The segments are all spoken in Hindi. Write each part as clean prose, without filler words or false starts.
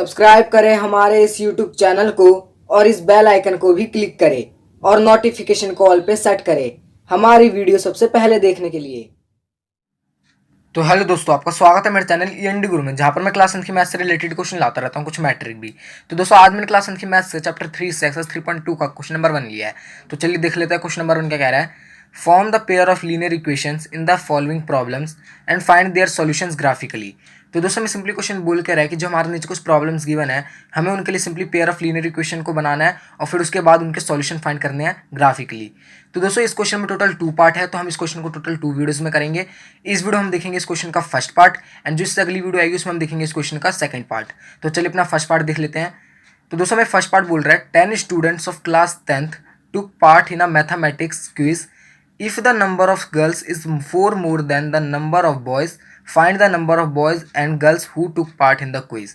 सब्सक्राइब करें हमारे इस YouTube चैनल को और इस बेल आइकन को भी क्लिक करें और नोटिफिकेशन को ऑल पे सेट करें हमारी वीडियो सबसे पहले देखने के लिए। तो हेलो दोस्तों, आपका स्वागत है मेरे चैनल ईएनडी गुरु में, जहां पर मैं क्लास 10 की मैथ्स से रिलेटेड क्वेश्चन लाता रहता हूं, कुछ मैट्रिक भी। तो दोस्तों आज मैंने क्लास 10 की मैथ्स से चैप्टर 3 से एक्सरसाइज 3.2 का क्वेश्चन नंबर 1 लिया है। तो चलिए देख लेते हैं क्वेश्चन नंबर 1 क्या कह रहा है। Form the pair of linear equations in the following problems and find their solutions graphically. तो दोस्तों मैं सिंपली क्वेश्चन बोल के रहा है कि जो हमारे नीचे कुछ प्रॉब्लम्स गिवन है, हमें उनके लिए simply pair of linear equation को बनाना है और फिर उसके बाद उनके सॉल्यूशन फाइंड करने हैं ग्राफिकली। तो दोस्तों इस क्वेश्चन में टोटल 2 पार्ट है, तो हम इस क्वेश्चन को टोटल 2 वीडियोस में करेंगे। इस वीडियो हम देखेंगे इस क्वेश्चन का फर्स्ट पार्ट एंड जो इससे अगली वीडियो आएगी उसमें हम देखेंगे इस क्वेश्चन का सेकंड पार्ट। तो चलिए अपना फर्स्ट पार्ट देख लेते हैं। तो दोस्तों मैं फर्स्ट पार्ट बोल रहा है 10 students of class 10th took part in a mathematics quiz. If the number of girls is 4 more than the number of boys, find the number of boys and girls who took part in the quiz.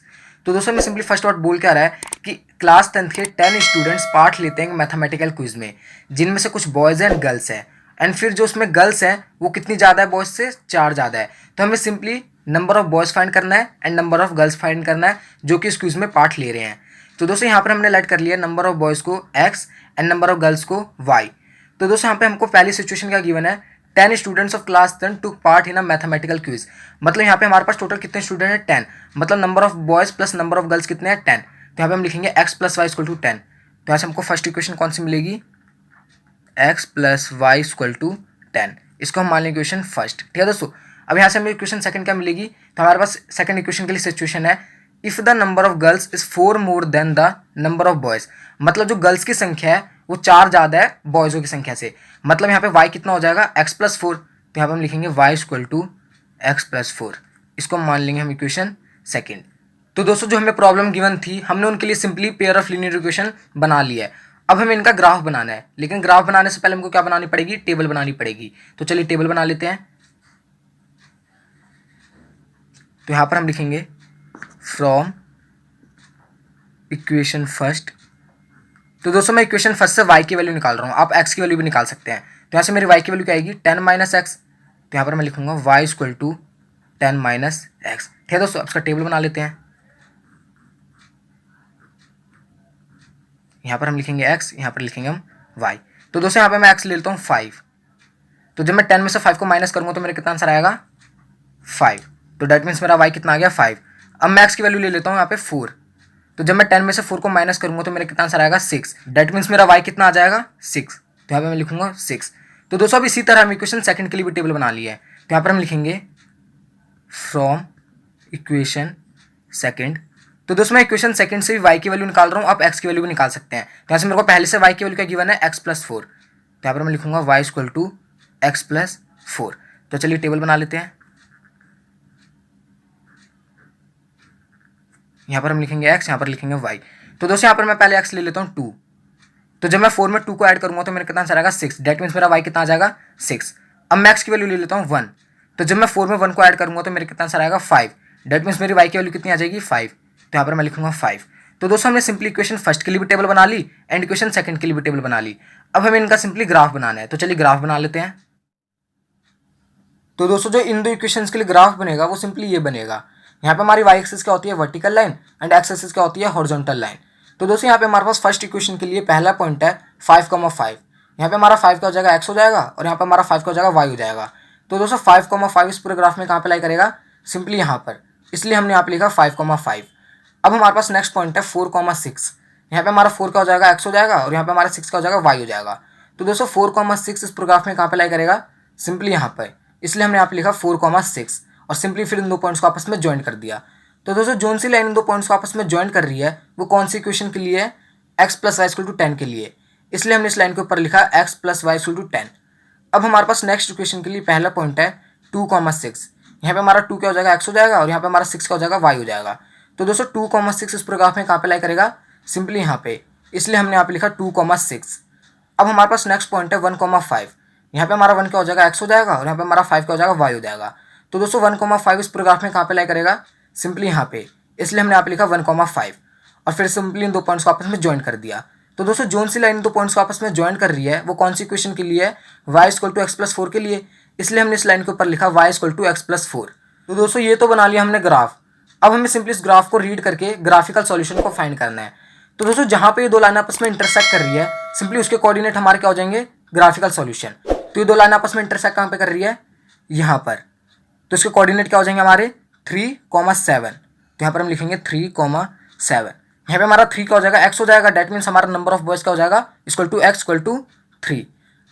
तो दोस्तों मैं सिंपली फर्स्ट पार्ट बोल के आ रहा है कि क्लास 10th के 10 स्टूडेंट्स पार्ट लेते हैं मैथमेटिकल क्विज में, जिनमें से कुछ बॉयज़ एंड गर्ल्स हैं, एंड फिर जो उसमें गर्ल्स हैं वो कितनी ज़्यादा है बॉयज़ से, 4 ज़्यादा है। तो हमें simply number of boys find करना है and number of girls find करना है जो कि इस क्विज में पार्ट ले रहे हैं। तो दोस्तों यहाँ पर हमने लेट कर लिया नंबर ऑफ बॉयज़ को x and number of girls को y। तो दोस्तों यहाँ पे हमको पहली सिचुएशन क्या गिवन है, 10 students of class 10 took part in a mathematical quiz. मतलब यहाँ पे हमारे पास टोटल कितने स्टूडेंट हैं, 10। मतलब number of boys plus number of girls कितने हैं, 10। तो यहाँ पे हम लिखेंगे x plus y equal to 10। तो यहाँ से हमको फर्स्ट इक्वेशन कौन सी मिलेगी, x plus y equal to 10। इसको हम मान लेंगे इक्वेशन फर्स्ट। ठीक है दोस्तों। अब यहाँ से हमें इक्वेशन सेकंड क्या मिलेगी, तो हमारे पास सेकंड इक्वेशन के लिए सिचुएशन है if the number of girls is 4 more than the number of boys. मतलब जो गर्ल्स की संख्या है वो 4 ज़्यादा है बॉयज़ों की संख्या से। मतलब यहाँ पे y कितना हो जाएगा, x प्लस 4। तो यहाँ पे हम लिखेंगे y equal to x plus 4। इसको मान लेंगे हम इक्वेशन सेकेंड। तो दोस्तों जो हमें प्रॉब्लम गिवन थी हमने उनके लिए simply pair of linear equation बना लिया है। अब हमें इनका ग्राफ बनाना है, लेकिन ग्राफ बनाने से पहले हमको क्या बनानी पड़ेगी, टेबल बनानी पड़ेगी। तो चलिए टेबल बना लेते हैं। तो यहाँ पर हम लिखेंगे फ्रॉम इक्वेशन फर्स्ट। तो दोस्तों मैं इक्वेशन फर्स्ट से y की वैल्यू निकाल रहा हूँ, आप x की वैल्यू भी निकाल सकते हैं। तो यहाँ से मेरी y की वैल्यू क्या आएगी, 10 माइनस एक्स। तो यहाँ पर मैं लिखूंगा y equal to 10 minus x. ठीक है दोस्तों, अब इसका टेबल बना लेते हैं। यहाँ पर हम लिखेंगे x, यहाँ पर लिखेंगे हम y। तो दोस्तों यहाँ पर मैं x ले लेता हूँ 5। तो जब मैं 10 में से 5 को माइनस करूँगा तो मेरा कितना आंसर आएगा, 5। तो डैट मीन्स मेरा y कितना आ गया, 5। अब मैं x की वैल्यू ले लेता हूँ यहाँ पे 4। तो जब मैं 10 में से 4 को माइनस करूँगा तो मेरा कितना आंसर आएगा, 6। डैट मीन्स मेरा y कितना आ जाएगा, 6। तो यहाँ पे मैं लिखूंगा 6। तो दोस्तों अब इसी तरह हम इक्वेशन सेकंड के लिए भी टेबल बना लिया है। तो यहाँ पर हम लिखेंगे फ्रॉम इक्वेशन सेकंड। तो दोस्तों मैं इक्वेशन सेकंड से भी y की वैल्यू निकाल रहा हूँ, आप x की वैल्यू भी निकाल सकते हैं। तो यहाँ से मेरे को पहले से y की वैल्यू क्या गिवन है, x प्लस 4। तो यहाँ पर मैं लिखूंगा y equal to x plus 4। तो चलिए टेबल बना लेते हैं। यहाँ पर हम लिखेंगे x, यहाँ पर लिखेंगे y। तो दोस्तों यहाँ पर मैं पहले x ले लेता हूँ 2। तो जब मैं 4 में 2 को ऐड करूँगा तो मेरा कितना आंसर आएगा, 6। डेट मीन्स मेरा y कितना आ जाएगा, 6। अब मैं x की वैल्यू ले लेता हूँ 1। तो जब मैं 4 में 1 को ऐड करूँगा तो मेरा कितना आंसर आएगा, 5। डेट मीन्स मेरी y की वैल्यू कितनी आ जाएगी, 5। तो यहाँ पर मैं लिखूंगा 5। तो दोस्तों हमने सिंपली इक्वेशन फर्स्ट के लिए भी टेबल बना ली एंड इक्वेशन सेकंड के लिए भी टेबल बना ली। अब हमें इनका सिंपली ग्राफ बनाना है। तो चलिए ग्राफ बना लेते हैं। तो दोस्तों जो इन दो इक्वेशंस के लिए ग्राफ बनेगा वो सिंपली ये बनेगा। यहाँ पे हमारी y एक्सिस क्या होती है, vertical line, and x axis क्या होती है, हॉरिजॉन्टल लाइन। तो दोस्तों यहाँ पे हमारे पास फर्स्ट इक्वेशन के लिए पहला पॉइंट है 5,5। यहाँ पे हमारा 5 का हो जाएगा x हो जाएगा और यहाँ पे हमारा 5 का हो जाएगा y हो जाएगा। तो दोस्तों 5,5 इस पूरे ग्राफ में कहाँ पे लाई करेगा, सिंपली यहाँ पर, इसलिए हमने यहाँ पे लिखा 5,5। अब हमारे पास नेक्स्ट पॉइंट है 4,6। यहाँ पे हमारा 4 का हो जाएगा x हो जाएगा और यहाँ पे हमारा 6 का हो जाएगा y हो जाएगा। तो दोस्तों 4,6 इस पूरे ग्राफ में कहाँ पे लाई करेगा, सिंपली यहाँ पर, इसलिए हमने यहाँ पे लिखा 4,6 और सिंपली फिर इन दो पॉइंट्स को आपस में ज्वाइन कर दिया। तो दोस्तों जोन सी लाइन इन दो पॉइंट्स को आपस में ज्वाइन कर रही है वो कौन सी इक्वेशन के लिए है, x plus y equal to 10 के लिए, इसलिए हमने इस लाइन के ऊपर लिखा x plus y equal to 10। अब हमारे पास नेक्स्ट इक्वेशन के लिए पहला पॉइंट है 2,6। यहाँ पे हमारा 2 क्या हो जाएगा, x हो जाएगा और यहाँ पे हमारा 6 का हो जाएगा y हो जाएगा। तो दोस्तों 2,6 इस ग्राफ में कहाँ पे लाई करेगा, सिंपली यहाँ पे, इसलिए हमने यहाँ पे लिखा 2,6। अब हमारे पास नेक्स्ट पॉइंट है 1,5। यहाँ पे हमारा 1 क्या हो जाएगा, x हो जाएगा और यहाँ पे हमारा 5 का हो जाएगा y हो जाएगा। तो दोस्तों 1,5 इस ग्राफ में कहाँ पे लाई करेगा, सिंपली यहाँ पे, इसलिए हमने यहाँ पे लिखा 1,5 और फिर सिंपली इन दो पॉइंट्स को आपस में ज्वाइन कर दिया। तो दोस्तों जोन सी लाइन इन दो पॉइंट्स को आपस में ज्वाइन कर रही है वो कौन सी इक्वेशन के लिए है, y equal to x plus 4 के लिए, इसलिए हमने इस लाइन के ऊपर लिखा y equal to x plus 4। तो दोस्तों ये तो बना लिया हमने ग्राफ। अब हमें सिंपली इस ग्राफ को रीड करके ग्राफिकल सॉल्यूशन को फाइंड करना है। तो दोस्तों जहां पे ये दो लाइन आपस में इंटरसेक्ट कर रही है, सिंपली उसके कोऑर्डिनेट हमारे क्या हो जाएंगे, ग्राफिकल सॉल्यूशन। तो ये दो लाइन आपस में इंटरसेक्ट कहां पे कर रही है, यहाँ पर। तो इसके कोऑर्डिनेट क्या हो जाएंगे हमारे 3,7। तो यहाँ पर हम लिखेंगे 3,7। यहाँ पे हमारा 3 क्या हो जाएगा, x हो जाएगा। डेट मीन्स हमारा नंबर ऑफ बॉयज क्या हो जाएगा, equal to x equal to 3।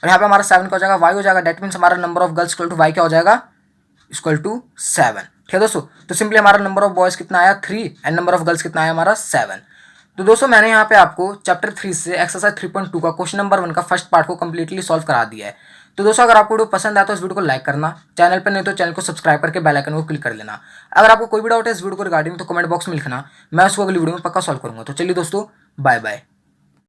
और यहाँ पे हमारा 7 क्या हो जाएगा, y हो जाएगा। डेट मीन्स हमारा number of girls equal to y क्या हो जाएगा, इक्वल टू 7। ठीक है दोस्तों। तो सिंपली हमारा नंबर ऑफ बॉयज कितना आया 3 एंड नंबर ऑफ गर्ल्स कितना आया हमारा 7। तो दोस्तों मैंने यहाँ पे आपको चैप्टर 3 से एक्सरसाइज 3.2 का क्वेश्चन नंबर 1 का फर्स्ट पार्ट को कंप्लीटली सॉल्व करा दिया है। तो दोस्तों अगर आपको वीडियो पसंद आया तो इस वीडियो को लाइक करना, चैनल पर नहीं तो चैनल को सब्सक्राइब करके बेल आइकन को क्लिक कर लेना। अगर आपको कोई भी डाउट है इस वीडियो को रिगार्डिंग तो कमेंट बॉक्स में लिखना, मैं उसको अगली वीडियो में पक्का सॉल्व करूंगा। तो चलिए दोस्तों, बाय बाय।